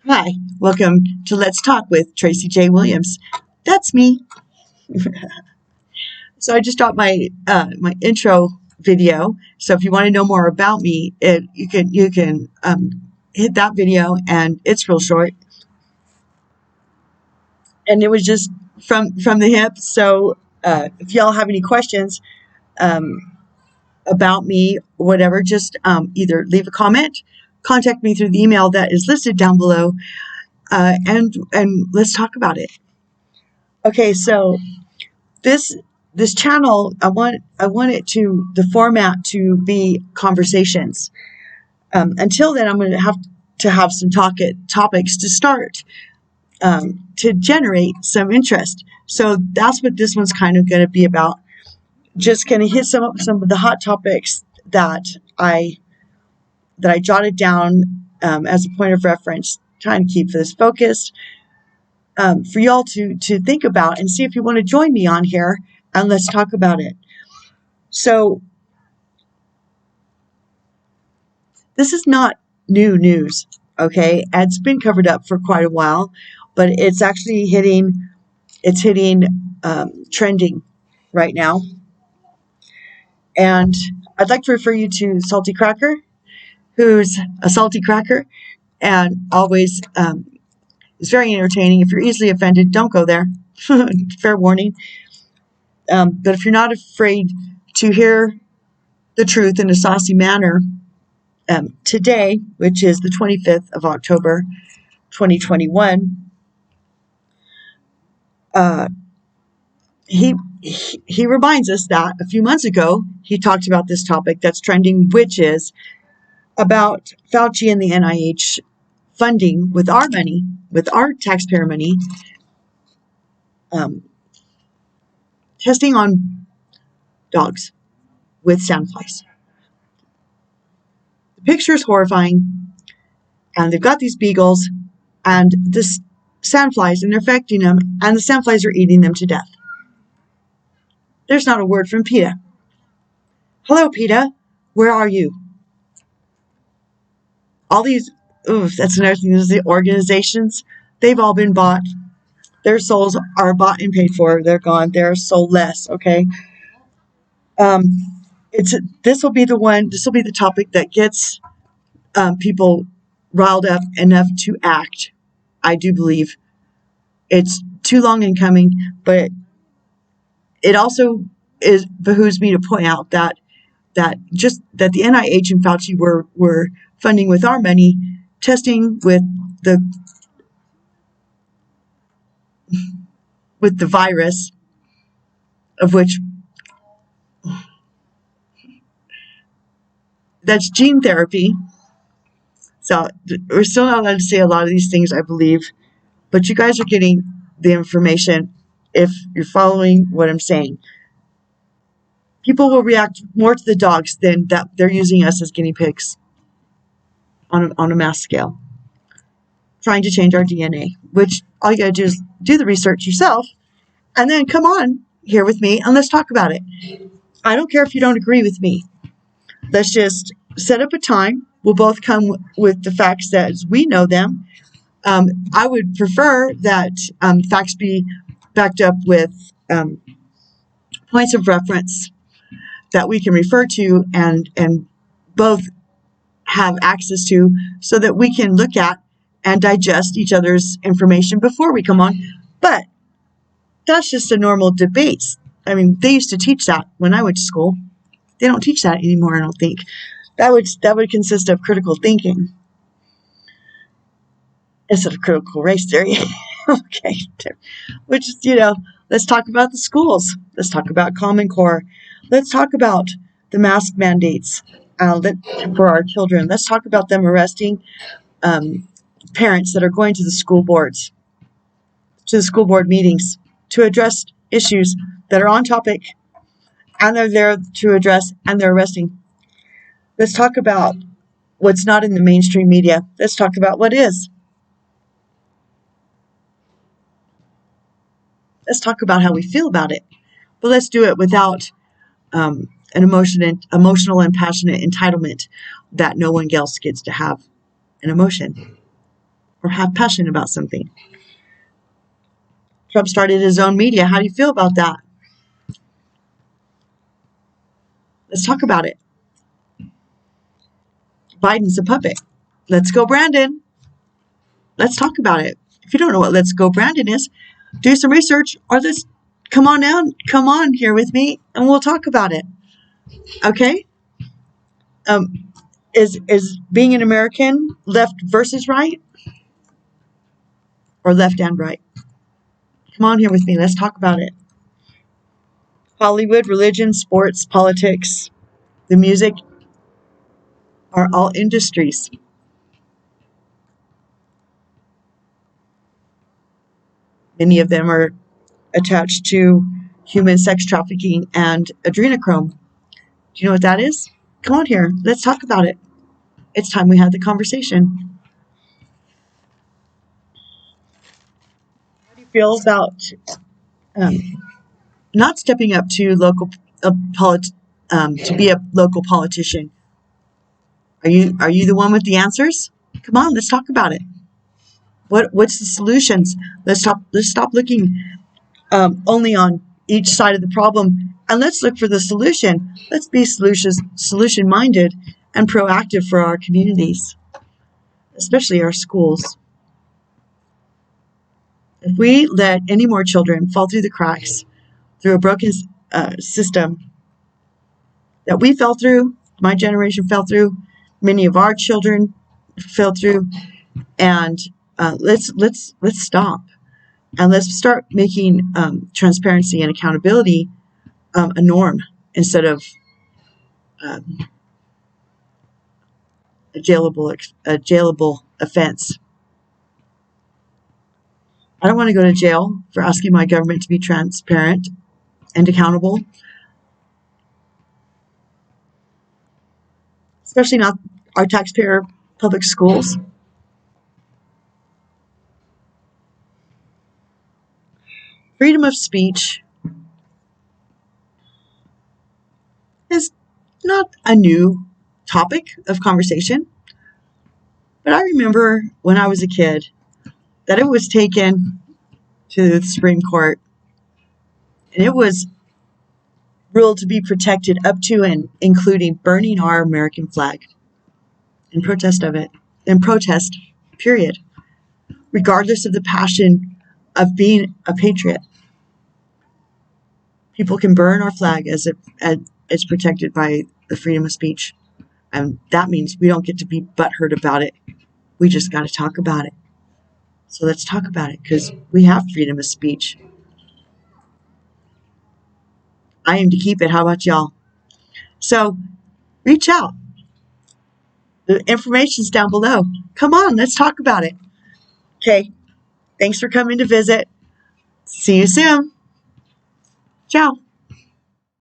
Hi, welcome to Let's Talk with Tracey J. Williams. That's me. So I just dropped my intro video. So if you want to know more about me, you can hit that video, and it's real short. And it was just from the hip. So if y'all have any questions about me, whatever, just either leave a comment, contact me through the email that is listed down below, and let's talk about it. Okay, so this channel, I want the format to be conversations. Until then, I'm going to have some topics to start, to generate some interest. So that's what this one's kind of going to be about. Just going to hit some of the hot topics that I jotted down as a point of reference, trying to keep this focused, for y'all to think about and see if you want to join me on here, and let's talk about it. So this is not new news, okay? It's been covered up for quite a while, but it's actually hitting trending right now. And I'd like to refer you to Salty Cracker, who's a salty cracker, and always is very entertaining. If you're easily offended, don't go there. Fair warning. But if you're not afraid to hear the truth in a saucy manner, today, which is the 25th of October, 2021, he reminds us that a few months ago he talked about this topic that's trending, which is about Fauci and the NIH funding with our money, with our taxpayer money, testing on dogs with sandflies. The picture is horrifying, and they've got these beagles and this sandflies, and they're affecting them, and the sandflies are eating them to death. There's not a word from PETA. Hello, PETA. Where are you? All these, that's another thing, is the organizations, they've all been bought. Their souls are bought and paid for. They're gone. They're soulless, okay? This will be the topic that gets people riled up enough to act. I do believe it's too long in coming, but it also behooves me to point out that the NIH and Fauci were funding with our money, testing with the virus, of which that's gene therapy. So we're still not allowed to say a lot of these things, I believe, but you guys are getting the information if you're following what I'm saying. People will react more to the dogs than that they're using us as guinea pigs on a mass scale, trying to change our DNA, which all you got to do is do the research yourself, and then come on here with me and let's talk about it. I don't care if you don't agree with me. Let's just set up a time. We'll both come with the facts as we know them. I would prefer that facts be backed up with points of reference that we can refer to and both have access to, so that we can look at and digest each other's information before we come on. But that's just a normal debate. I mean, they used to teach that when I went to school. They don't teach that anymore, I don't think. That would consist of critical thinking instead of critical race theory. Okay. Which is, let's talk about the schools. Let's talk about Common Core. Let's talk about the mask mandates for our children. Let's talk about them arresting parents that are going to the school boards, to the school board meetings, to address issues that are on topic, and they're there to address, and they're arresting. Let's talk about what's not in the mainstream media. Let's talk about what is. Let's talk about how we feel about it. But let's do it without an emotional and passionate entitlement that no one else gets to have an emotion or have passion about something. Trump started his own media. How do you feel about that? Let's talk about it. Biden's a puppet. Let's go, Brandon. Let's talk about it. If you don't know what Let's Go, Brandon is, do some research, or let's come on here with me, and we'll talk about it. Okay? Is being an American left versus right, or left and right? Come on here with me. Let's talk about it. Hollywood, religion, sports, politics, the music are all industries. Many of them are attached to human sex trafficking and adrenochrome. Do you know what that is? Come on here. Let's talk about it. It's time we had the conversation. How do you feel about not stepping up to to be a local politician? Are you the one with the answers? Come on, let's talk about it. What's the solutions? Let's stop looking only on each side of the problem, and let's look for the solution. Let's be solution minded and proactive for our communities, especially our schools. If we let any more children fall through the cracks through a broken system that we fell through, my generation fell through, many of our children fell through, and let's stop, and let's start making transparency and accountability a norm instead of a jailable offense. I don't want to go to jail for asking my government to be transparent and accountable, especially not our taxpayer public schools. Freedom of speech is not a new topic of conversation, but I remember when I was a kid that it was taken to the Supreme Court, and it was ruled to be protected up to and including burning our American flag in protest of it, period, regardless of the passion of being a patriot. People can burn our flag as it's protected by the freedom of speech. And that means we don't get to be butthurt about it. We just got to talk about it. So let's talk about it, because we have freedom of speech. I aim to keep it. How about y'all? So reach out. The information's down below. Come on, let's talk about it. Okay. Thanks for coming to visit. See you soon. Ciao.